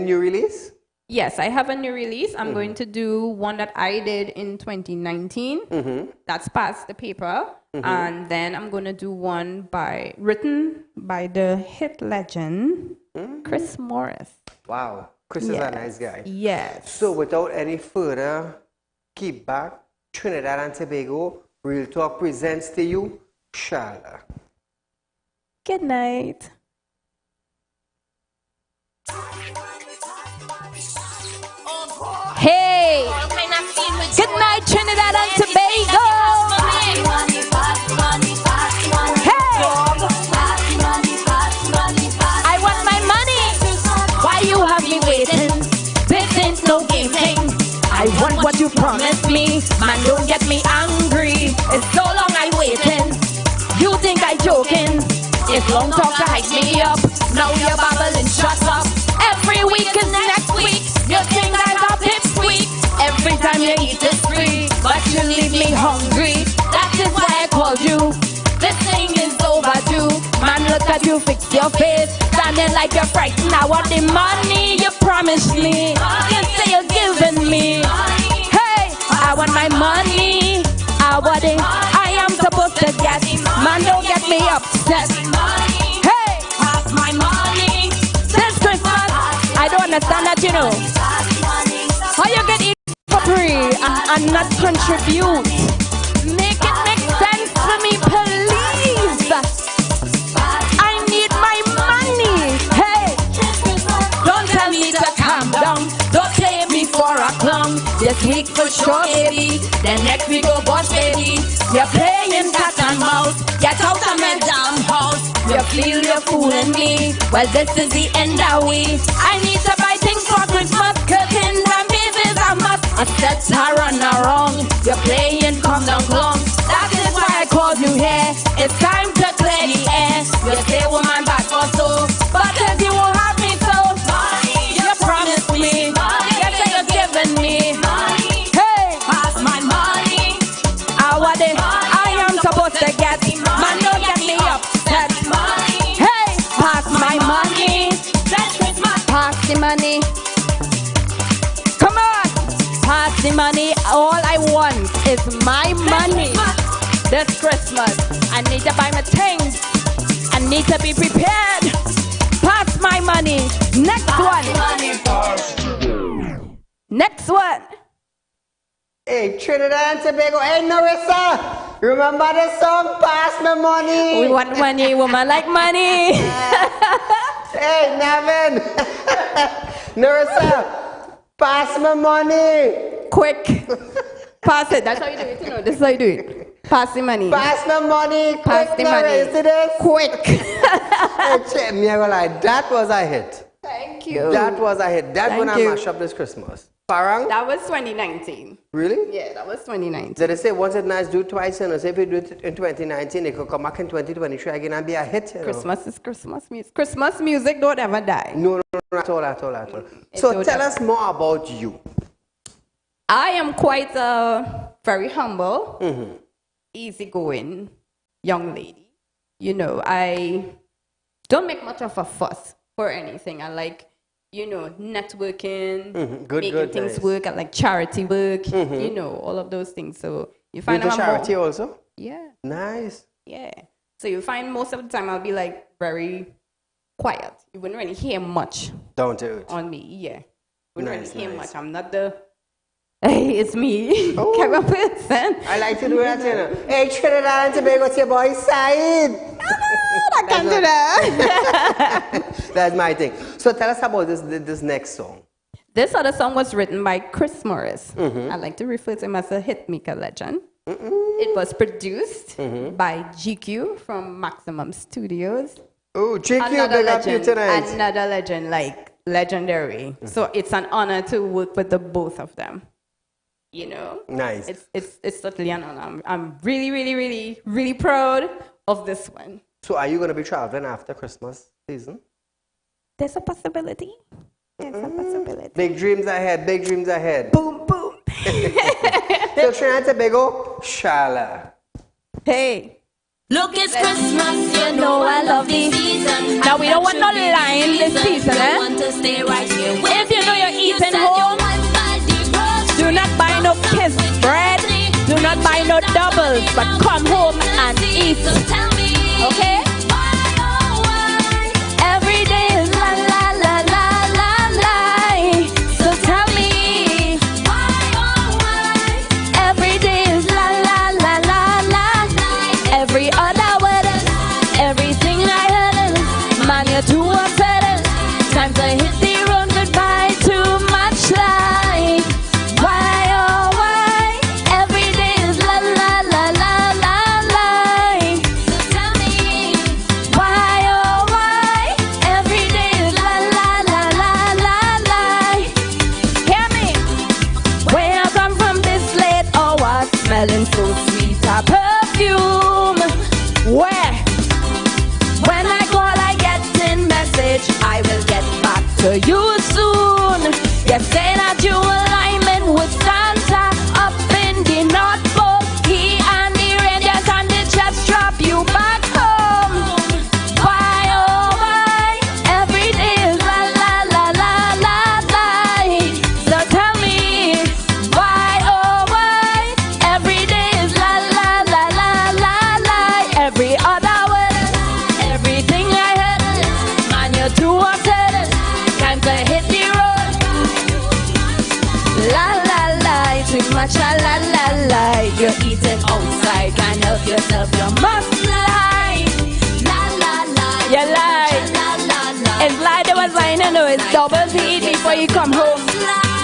new release? Yes, I have a new release. I'm going to do one that I did in 2019. That's past the paper. And then I'm going to do one written by the hit legend, Chris Morris. Wow. Chris is a nice guy. Yes. So without any further keep back, Trinidad and Tobago, Real Talk presents to you, Shala. Good night. Hey! Good night, Trinidad and Tobago! Hey! I want my money! Why you have me waiting? This ain't no game thing. I want what you promised me. Man, don't get me angry. It's so long I waiting. You think I joking? It's long talk to hype me up. Now you're babbling, shut up. Every week is next week. You think I got pipsqueak. Every time you eat is free, but you leave me hungry. That is why I called you. This thing is overdue. Man, look at you, fix your face. Standing like you're frightened. I want the money you promised me. You say you're giving me. Hey, I want my money. I want it. I am supposed to get. Man, don't get me upset. Hey, have my money. Since Christmas, I don't understand that, How you get it for free and not contribute? Make it make sense for me, please. I need my money. Hey, don't tell me to calm down. Don't play me for a clown. This week for sure, baby. Then next week go boss, baby. You're playing cat and mouse. Get out of my damn house. You feel you're fooling me. Well, this is the end of we. I need to buy things for Christmas. Curtains and babies I must. I said to run around. You're playing of you here. It's time to clear the air. You say woman back or so, but if you won't have me so, you promised me, you say you're giving me. Hey, pass my money. I am supposed to get, man, don't get me upset. Hey, pass my money. Pass the money. Come on, pass the money. All I want is my money. This Christmas, I need to buy my things. I need to be prepared. Pass my money. Next one. Next one. Hey, Trinidad and Tobago. Hey, Narissa. Remember the song, Pass My Money? We want money, woman like money. Hey, Nevin. Narissa, pass my money. Quick. Pass it. That's how you do it, you know. This is how you do it. Pass the money. Pass the money. Pass the money. You see this? Quick. Hey, me, I go like, that was a hit. Thank you. That was a hit. That's when I Thank you. mash up this Christmas. Parang? That was 2019. Really? Yeah, that was 2019. Did they say once it's nice, do it twice, and if you do it in 2019, it could come back in 2023 again and be a hit, you know? Christmas is Christmas music. Christmas music don't ever die. No, at all. So tell us more about you. I am quite a very humble, easygoing young lady. You know, I don't make much of a fuss for anything. I like, you know, networking, making things nice. work. I like charity work, you know, all of those things. So you find Do I'm charity more, also? yeah, Nice. yeah. So you find most of the time I'll be like very quiet. You wouldn't really hear much Don't do it. on me. Yeah, wouldn't Nice, really hear nice. much. I'm not the hey, it's me kind of person. I like to do that, you know. Hey, Trinidad and Tobago, it's your boy Saeed. I can't do that. That's my thing. So tell us about this next song. This other song was written by Chris Morris. I like to refer to him as a hitmaker legend. It was produced by GQ from Maximum Studios. Oh, GQ, big up you tonight. Another legend, like legendary. So it's an honor to work with the both of them. You know, Nice. It's totally an honor. I'm really, really, really, really proud of this one. So are you going to be traveling after Christmas season? There's a possibility. There's a possibility. Big dreams ahead, big dreams ahead. Boom, boom. So Trinidad and Tobago, Shala. Hey. Look, it's Christmas, you know I love the season. Now we don't want no line this season, eh? Want to stay right here with If you know you're me. eating said home, you might buy the groceries. do not buy no kiss bread. Do not buy no doubles, but come home and eat. So tell me, Okay? why, oh, why? Every day is la la la la la la. So tell me, Why, oh, why? every day is la la la la la. Every other word, everything I heard, man, you're too upset. Time to hit the road, goodbye, too much life. Why, oh, why? Every day is la la la la la la. So tell me, Why, oh, why? Every day is la la la la la la. Hear me? Where I come from this late hour, smelling so sweet a perfume. Where? When I call, I get in message. I will get back to you soon. You say that you alignment with Santa up in the North Pole. He and the Rangers and the Jets drop you back home. Why, oh, why? Every day is la la la la la la. So tell me, why, oh, why? Every day is la la la la la la. Every other word, everything I heard, man, you're too upset. Time to hit the road. La la la, too much la la la la. You're eating outside, can't help yourself, you must lie. la la la. You lie. La la la. It's like there was wine, you know, it's double to eat before you come home.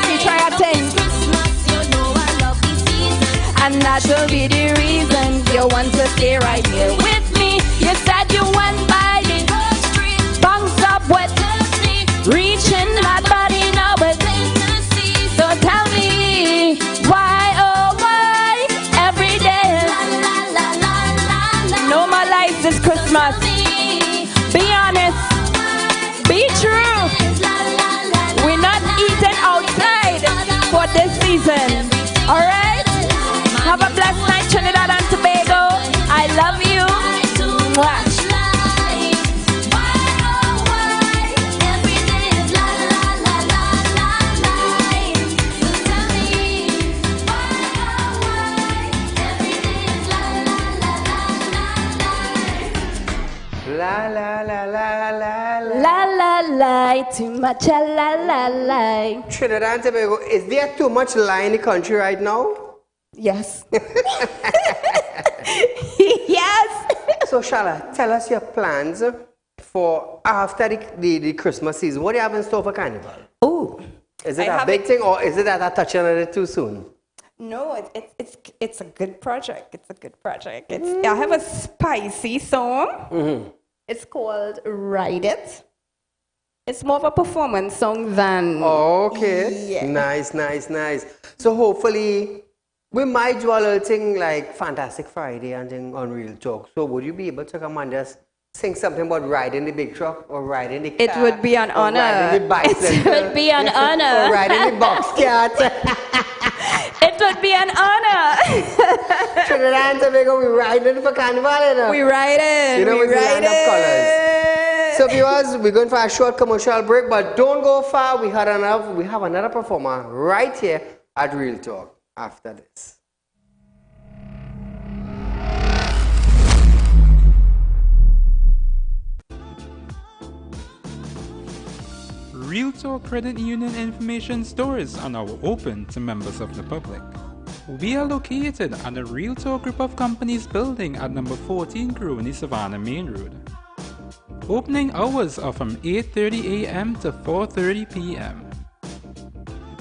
You try a thing, Christmas, you know I love the season. and that will be the reason you want to stay right here with me. You said you went by the bunks up with reaching that body now with. So tell me, why, oh, why? Every day is La la la la waiting. Alright? Have a blessed night, Trinidad and Tobago. I love you. Mwah. La la la la la la. La la la, too much la la la. Trinidad and Tobago, is there too much lie in the country right now? Yes. Yes. So Shala, tell us your plans for after the Christmas season. What do you have in store for Carnival? Oh. Is it a big thing or is it that I'm touching on it too soon? No, it's a good project. It's a good project. I have a spicy song. Mm-hmm. It's called Ride It. It's more of a performance song than... Okay. Yeah. Nice, nice, nice. So hopefully we might do a little thing like Fantastic Friday and thing on Real Talk. So would you be able to come and just sing something about riding the big truck or riding the car? It would be an honor. Riding the bicycle? It would be an honor. Or riding the box cat? It would be an honor. Trinidad and Tobago, we riding for Carnival, you know? We riding. You know, we with the riding. line of colors. So viewers, we're going for a short commercial break, but don't go far. We have another performer right here at Real Talk after this. Real Talk Credit Union information stores are now open to members of the public. We are located at the Real Talk Group of Companies building at number 14 Crony Savannah Main Road. Opening hours are from 8:30 a.m. to 4:30 p.m.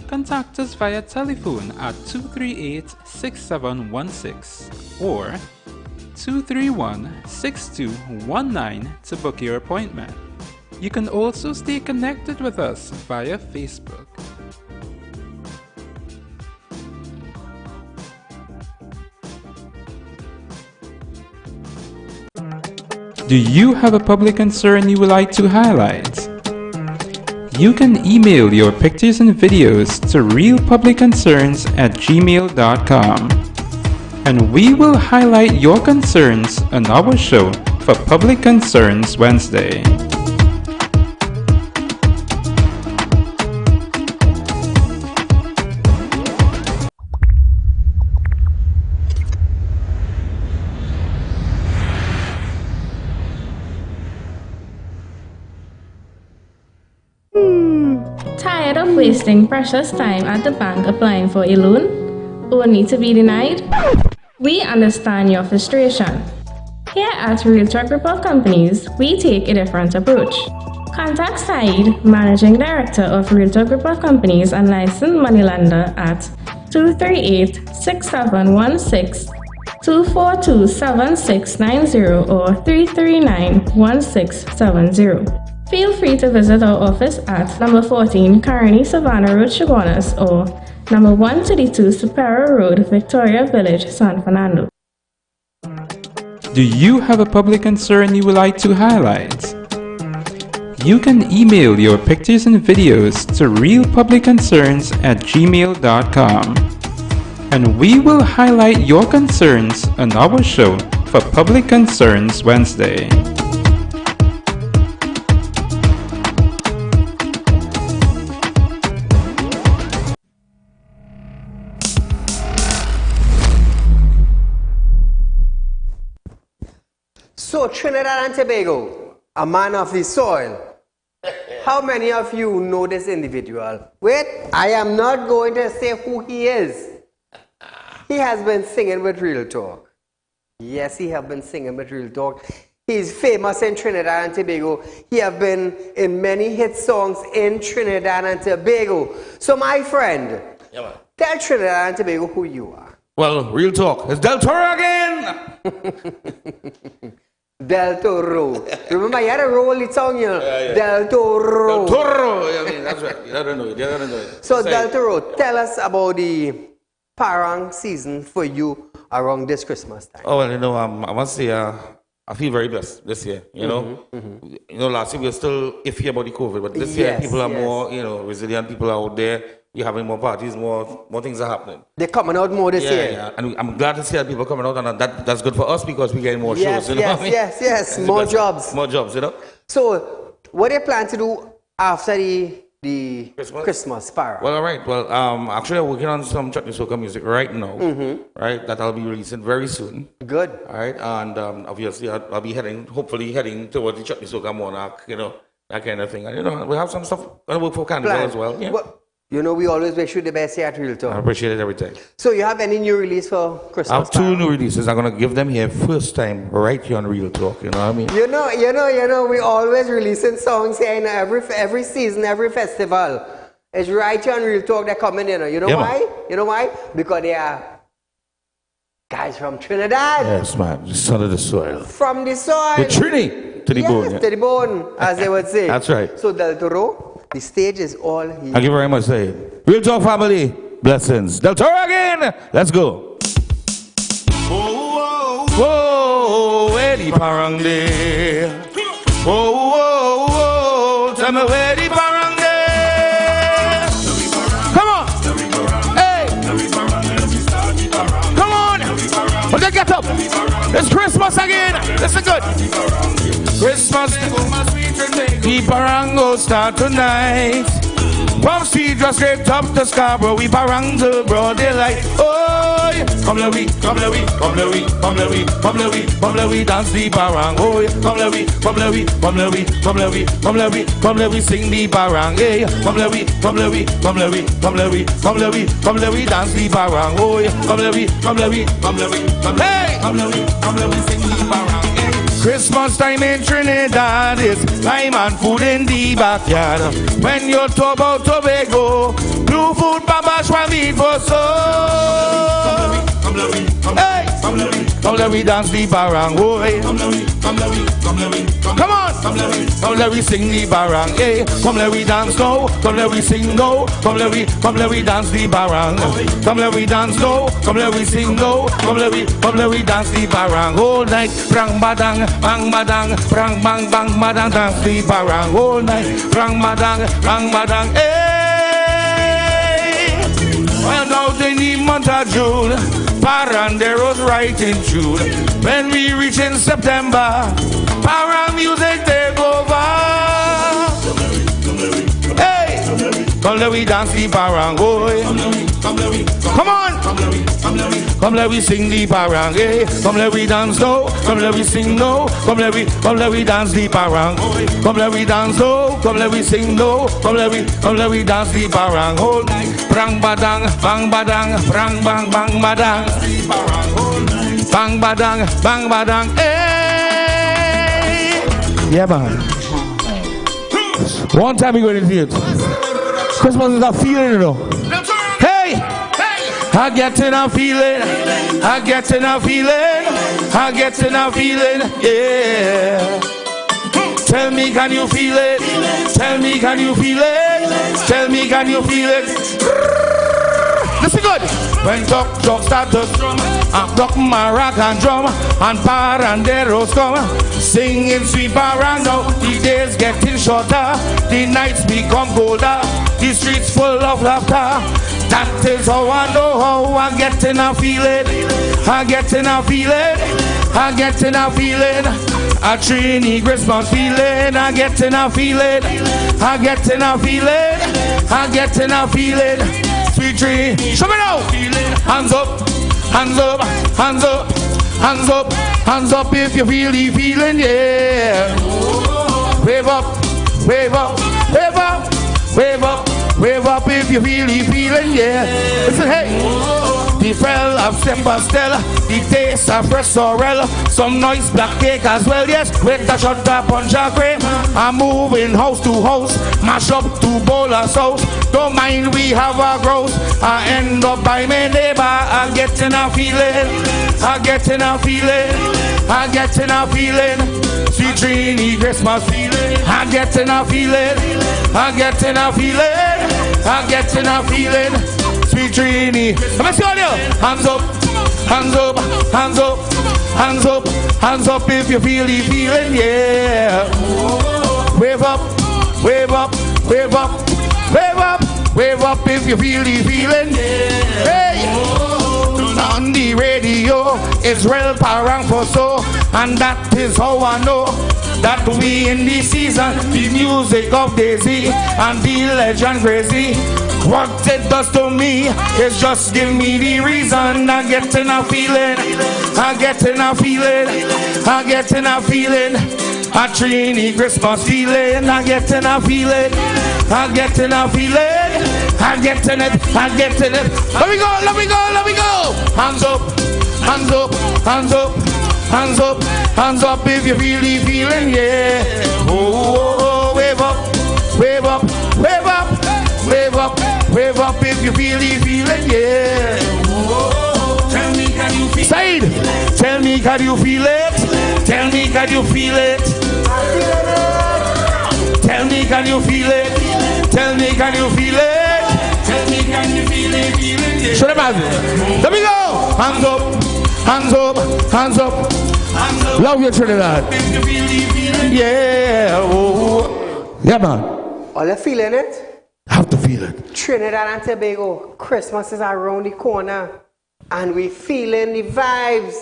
Contact us via telephone at 238-6716 or 231-6219 to book your appointment. You can also stay connected with us via Facebook. Do you have a public concern you would like to highlight? You can email your pictures and videos to realpublicconcerns@gmail.com and we will highlight your concerns on our show for Public Concerns Wednesday. Tired of wasting precious time at the bank applying for a loan, only to be denied? We understand your frustration. Here at Realtor Group of Companies, we take a different approach. Contact Saieed, Managing Director of Realtor Group of Companies and licensed moneylender at 238-6716, 242-7690 or 339-1670. Feel free to visit our office at number 14 Carony Savannah Road, Chaguanas, or number 132 Superior Road, Victoria Village, San Fernando. Do you have a public concern you would like to highlight? You can email your pictures and videos to realpublicconcerns@gmail.com and we will highlight your concerns on our show for Public Concerns Wednesday. So Trinidad and Tobago, a man of the soil. How many of you know this individual? Wait, I am not going to say who he is. He has been singing with Real Talk. Yes, he has been singing with Real Talk. He's famous in Trinidad and Tobago. He has been in many hit songs in Trinidad and Tobago. So my friend, tell Trinidad and Tobago who you are. Well, Real Talk. It's Del Toro again! Del Toro. Remember, you had a roll it song, you know? Del Toro. Del Toro! I mean, that's right. You gotta know it. You gotta know it. So, Del Toro, tell us about the parang season for you around this Christmas time. Oh, well, you know, I must say, I feel very blessed this year, you know. You know, last year we were still iffy about the COVID, but this year people are more, you know, resilient. People are out there. We're having more parties, more things are happening. They're coming out more this year. Yeah, and I'm glad to see that people coming out, and that's good for us because we're getting more shows, you know what I mean? Yes, more jobs. More jobs, you know. So, what do you plan to do after the Christmas para? Well, all right. Well, actually, I'm working on some chutney soca music right now, right? That I'll be releasing very soon. Good. All right, and obviously I'll be hopefully heading towards the chutney soca monarch, you know, that kind of thing. And you know, we have some stuff gonna work for Carnival as well. Yeah. Well, you know, we always wish you the best here at Real Talk. I appreciate it every time. So, you have any new release for Christmas? I have 2 new releases. I'm gonna give them here first time right here on Real Talk. You know what I mean? You know, we always releasing songs here in every season, every festival. It's right here on Real Talk they're coming in. You know why? Man. You know why? Because they are guys from Trinidad. Yes, man. The son of the soil. From the soil. The Trini to the bone. Yes, to the bone, as they would say. That's right. So, Del Toro, the stage is all here. Thank you very much, Saieed. Real Talk family, blessings. Del Toro again. Let's go. Whoa, whoa, whoa, Eddie Parangde. Whoa, whoa, whoa, tell me where the Parangde. Come on. Hey. Come on. Well, then get up. It's Christmas again. Listen good. Christmas. The Parango start tonight. From street just straight up to Scarborough, we Parango broad daylight. Oh, yeah. Come let we dance the Parango. Oh, yeah. Come let we sing the Parango. Yeah. Come let we dance the Parango. Oh, yeah. Come let we sing the Parango. Christmas time in Trinidad is time and food in the backyard. When you talk about Tobago, blue food, babash, one meat for soul. Hey, come let we dance the barango. Come on, come let we sing the barang. Hey, come let we dance now. Come let we sing now. Come let we dance the barang. Come let we dance now. Come let we sing now. Come let we dance the barang all night. Brang badang, bang badang, brang bang bang badang, dance the barang all night. Brang badang, hey. Well, out in the month of June, Parandero's right in June. When we reach in September, Para music take over. Hey, come let we dance the Parango. Come on, come let we sing the Parango. Come let we dance now. Come let we sing now. Come let we dance the Parango. Come let we dance now. Come let we sing now. Come let we dance the Parango. Brang badang, bang badang, brang bang bang badang, bang badang, hey. Yeah, man. One time we go to the theater. Christmas is a feeling, you know. Hey, I get in a feeling. I get in a feeling. I get in a feeling. Yeah. Tell me, can you feel it? Tell me, can you feel it? Tell me, can you feel it? Listen good. When talk start to strum, I'm talking my rock and drum, and Paranderos come, singing sweet Parango. The days getting shorter, the nights become colder, the streets full of laughter. That is how I know how I get in a feeling. I get in a feeling. I get in a feeling. A Trini Christmas feeling. I get in a feeling. I get in a feeling. I get in a feeling. Sweet Trini, show me now. Hands up, hands up, hands up, hands up, hands up if you feel the feeling, yeah. Wave up, wave up, wave up, wave up, wave up if you feel the feeling, yeah. Listen, hey. The fell of Stella, the taste of fresh sorrel, some nice black cake as well, yes, with a shot of punch and cream. I'm moving house to house, mash up 2 bowl of sauce. Don't mind we have a grouse. I end up by my neighbor. I get in a feeling. I get in a feeling. I get in a feeling. Sweet Trini Christmas feeling. I get in a feeling. I get in a feeling. I get in a feeling. Sweet Trini. Let me see all you. Hands up, hands up, hands up, hands up, Hands up if you feel the feeling, yeah. Wave up, wave up, wave up, wave up, wave up if you feel the feeling, yeah. Hey! On the radio, it's real parang for so, and that is how I know that we in the season, the music of Daisy and the legend crazy. What it does to me is just give me the reason. I get in a feeling, I get in a feeling, I get in a feeling. A Trini Christmas feeling, I get in a feeling, I get in a feeling, I get in it, I get in it. Let me go, let me go, let me go. Hands up, hands up, hands up, hands up, hands up if you feel the feeling, yeah. Oh, oh, oh, wave up, wave up, wave up, wave up, wave up if you feel the feeling, yeah. Oh, tell me can you feel it? Saieed, tell me can you feel it? Tell me can you feel it? Tell me can you feel it? Tell me can you feel it? Tell me can you feel it? Feel it? Show them out. Let me go. Hands up, hands up, hands up. Hands up. Love you, Trinidad. Yeah. Oh. Yeah, man. Are you feeling it? Have to feel it. Trinidad and Tobago, Christmas is around the corner, and we feeling the vibes.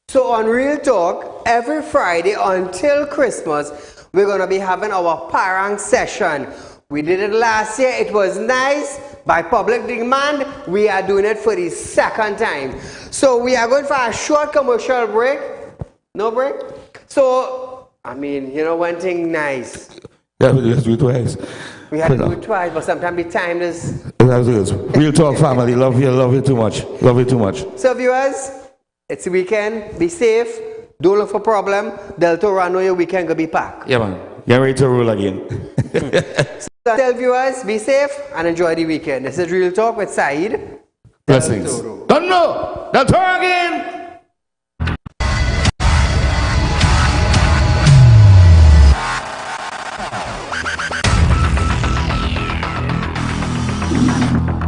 So on Real Talk, every Friday until Christmas, we're going to be having our parang session. We did it last year. It was nice. By public demand, we are doing it for the second time. So we are going for a short commercial break. No break? So, I mean, you know, one thing nice. Yeah, we just do it twice. We had to do it twice, but sometimes the time is... Real Talk family, love you too much. Love you too much. So viewers, it's the weekend. Be safe. Don't look for problem. Delta run your weekend go be packed. Yeah, man. Get ready to roll again. So tell viewers, be safe and enjoy the weekend. This is Real Talk with Saieed. Blessings. Don't know. Delta again.